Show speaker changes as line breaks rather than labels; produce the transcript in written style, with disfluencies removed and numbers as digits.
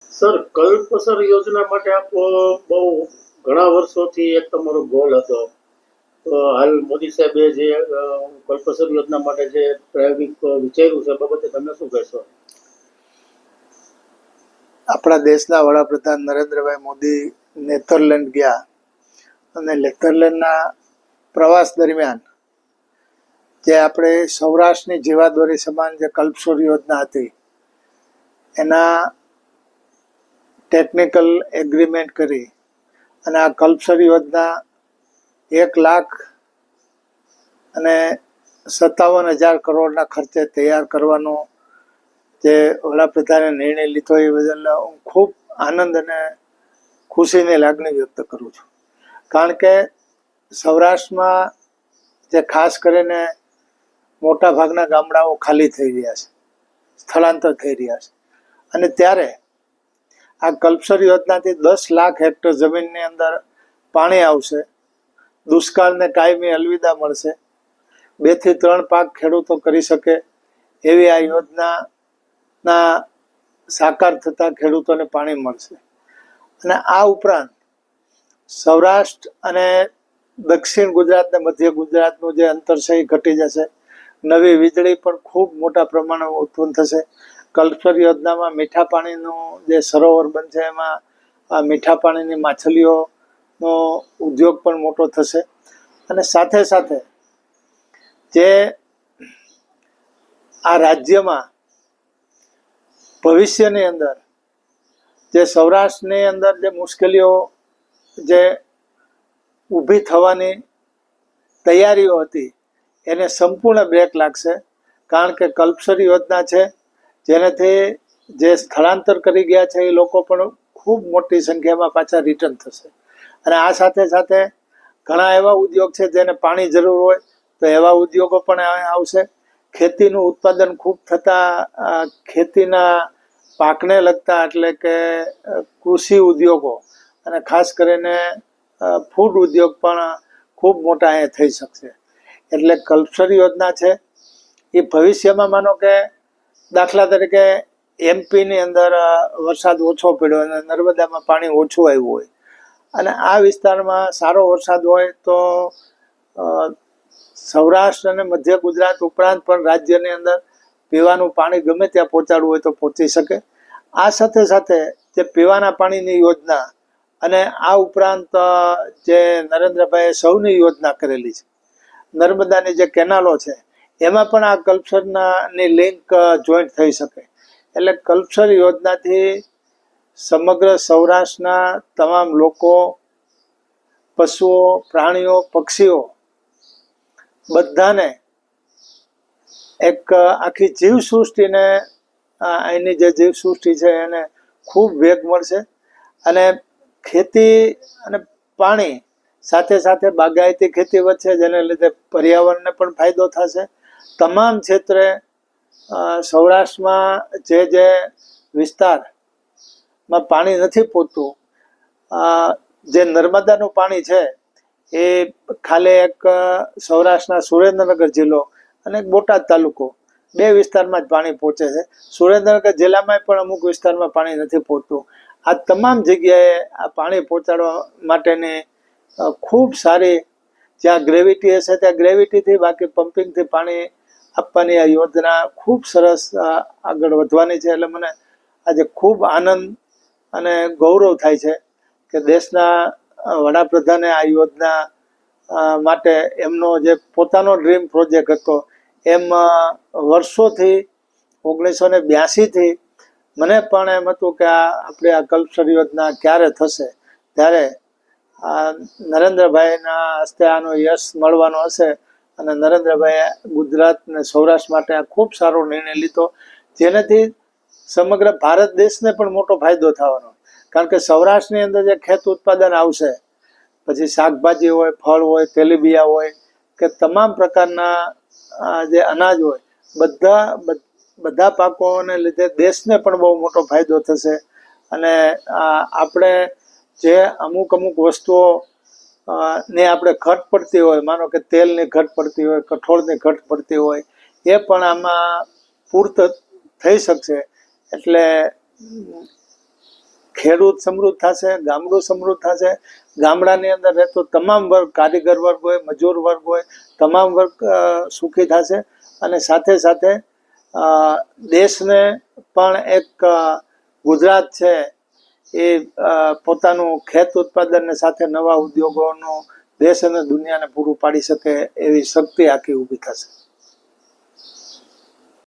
Sir, Kalpasar યોજના માટે આપ બહુ ઘણા વર્ષોથી એક તમારો ગોલ હતો. તો હાલ મોદી સાહેબે જે કલ્પસર યોજના માટે જે પ્રાયોગિક વિચાર્યું છે, બાબતે તમે શું કહેશો?
આપણા દેશના વડાપ્રધાન નરેન્દ્રભાઈ મોદી નેધરલેન્ડ ગયા અને નેધરલેન્ડના પ્રવાસ દરમિયાન જે આપણે સૌરાષ્ટ્રની જીવાદોરી સમાન જે કલ્પસર યોજના હતી એના ટેકનિકલ એગ્રીમેન્ટ કરી અને આ કલ્પસર યોજના 1,57,000 કરોડના ખર્ચે તૈયાર કરવાનો જે વડાપ્રધાને નિર્ણય લીધો એ બદલ હું ખૂબ આનંદ અને ખુશીની લાગણી વ્યક્ત કરું છું. કારણ કે સૌરાષ્ટ્રમાં જે ખાસ કરીને મોટા ભાગના ગામડાઓ ખાલી થઈ રહ્યા છે, સ્થળાંતર થઈ રહ્યા છે, અને ત્યારે આ કલ્પસર યોજનાથી 10 લાખ હેક્ટર જમીનની અંદર પાણી આવશે, દુષ્કાળને કાયમી અલવિદા મળશે, 2 થી 3 પાક ખેડૂતો કરી શકે એવી આ યોજનાના સાકાર થતાં ખેડૂતોને પાણી મળશે. અને આ ઉપરાંત સૌરાષ્ટ્ર અને દક્ષિણ ગુજરાત અને મધ્ય ગુજરાતનું જે અંતર છે એ ઘટી જશે. નવી વીજળી પણ ખૂબ મોટા પ્રમાણમાં ઉત્પન્ન થશે. કલ્પસર યોજનામાં મીઠા પાણીનું જે સરોવર બનશે એમાં મીઠા પાણીની માછલીઓનો ઉદ્યોગ પણ મોટો થશે. અને સાથે સાથે જે આ રાજ્યમાં ભવિષ્યની અંદર જે સૌરાષ્ટ્રની અંદર જે મુશ્કેલીઓ જે ઊભી થવાની તૈયારીઓ હતી એને સંપૂર્ણ બ્રેક લાગશે. કારણ કે કલ્પસર યોજના છે જેનાથી જે સ્થળાંતર કરી ગયા છે એ લોકો પણ ખૂબ મોટી સંખ્યામાં પાછા રિટર્ન થશે. અને આ સાથે સાથે ઘણા એવા ઉદ્યોગ છે જેને પાણી જરૂર હોય તો એવા ઉદ્યોગો પણ આવશે. ખેતીનું ઉત્પાદન ખૂબ થતાં ખેતીના પાકને લગતા એટલે કે કૃષિ ઉદ્યોગો અને ખાસ કરીને ફૂડ ઉદ્યોગ પણ ખૂબ મોટા અહીંયા થઈ શકશે. એટલે કલ્પસર યોજના છે એ ભવિષ્યમાં માનો કે દાખલા તરીકે એમપીની અંદર વરસાદ ઓછો પડ્યો અને નર્મદામાં પાણી ઓછું આવ્યું હોય અને આ વિસ્તારમાં સારો વરસાદ હોય તો સૌરાષ્ટ્ર અને મધ્ય ગુજરાત ઉપરાંત પણ રાજ્યની અંદર પીવાનું પાણી ગમે ત્યાં પહોંચાડવું હોય તો પહોંચી શકે. આ સાથે સાથે જે પીવાના પાણીની યોજના અને આ ઉપરાંત જે નરેન્દ્રભાઈએ સૌની યોજના કરેલી છે, નર્મદાની જે કેનાલો છે એમાં પણ આ કલ્પસરની લિંક જોઈન્ટ થઈ શકે. એટલે કલ્પસર યોજનાથી સમગ્ર સૌરાષ્ટ્રના તમામ લોકો, પશુઓ, પ્રાણીઓ, પક્ષીઓ બધાને એક આખી જીવસૃષ્ટિને અહીંની જે જીવસૃષ્ટિ છે એને ખૂબ વેગ મળશે. અને ખેતી અને પાણી સાથે સાથે બાગાયતી ખેતી વધશે જેને લીધે પર્યાવરણને પણ ફાયદો થશે. તમામ ક્ષેત્રે સૌરાષ્ટ્રમાં જે વિસ્તારમાં પાણી નથી પહોંચતું, જે નર્મદાનું પાણી છે એ ખાલી એક સૌરાષ્ટ્રના સુરેન્દ્રનગર જિલ્લો અને બોટાદ તાલુકો 2 વિસ્તારમાં જ પાણી પહોંચે છે. સુરેન્દ્રનગર જિલ્લામાં પણ અમુક વિસ્તારમાં પાણી નથી પહોંચતું. આ તમામ જગ્યાએ આ પાણી પહોંચાડવા માટેની ખૂબ સારી જ્યાં ગ્રેવિટી હશે ત્યાં ગ્રેવિટીથી, બાકી પમ્પિંગથી પાણી આપવાની આ યોજના ખૂબ સરસ આગળ વધવાની છે. એટલે મને આજે ખૂબ આનંદ અને ગૌરવ થાય છે કે દેશના વડાપ્રધાને આ યોજના માટે એમનો જે પોતાનો ડ્રીમ પ્રોજેક્ટ હતો એમ વર્ષોથી 1982થી મને પણ એમ હતું કે આપણે આ કલ્પસર યોજના ક્યારે થશે, ત્યારે નરેન્દ્રભાઈના હસ્તે આનો યશ મળવાનો હશે. અને નરેન્દ્રભાઈએ ગુજરાત અને સૌરાષ્ટ્ર માટે આ ખૂબ સારો નિર્ણય લીધો જેનાથી સમગ્ર ભારત દેશને પણ મોટો ફાયદો થવાનો. કારણ કે સૌરાષ્ટ્રની અંદર જે ખેત ઉત્પાદન આવશે, પછી શાકભાજી હોય, ફળ હોય, તેલીબિયા હોય કે તમામ પ્રકારના જે અનાજ હોય, બધા પાકોને લીધે દેશને પણ બહુ મોટો ફાયદો થશે. અને આપણે જે અમુક વસ્તુઓ ને આપણે ઘટ પડતી હોય, માનો કે તેલની ઘટ પડતી હોય, કઠોળની ઘટ પડતી હોય, એ પણ આમાં પૂર્ત થઈ શકશે. એટલે ખેડૂત સમૃદ્ધ થશે, ગામડું સમૃદ્ધ થશે. ગામડાની અંદર રહેતો તમામ વર્ગ, કારીગર વર્ગ હોય, મજૂર વર્ગ હોય, તમામ વર્ગ સુખી થશે. અને સાથે સાથે દેશને પણ એક ગુજરાત છે એ પોતાનું ખેત ઉત્પાદનને સાથે નવા ઉદ્યોગોનું દેશ અને દુનિયાને પૂરું પાડી શકે એવી શક્તિ આખી ઊભી થશે.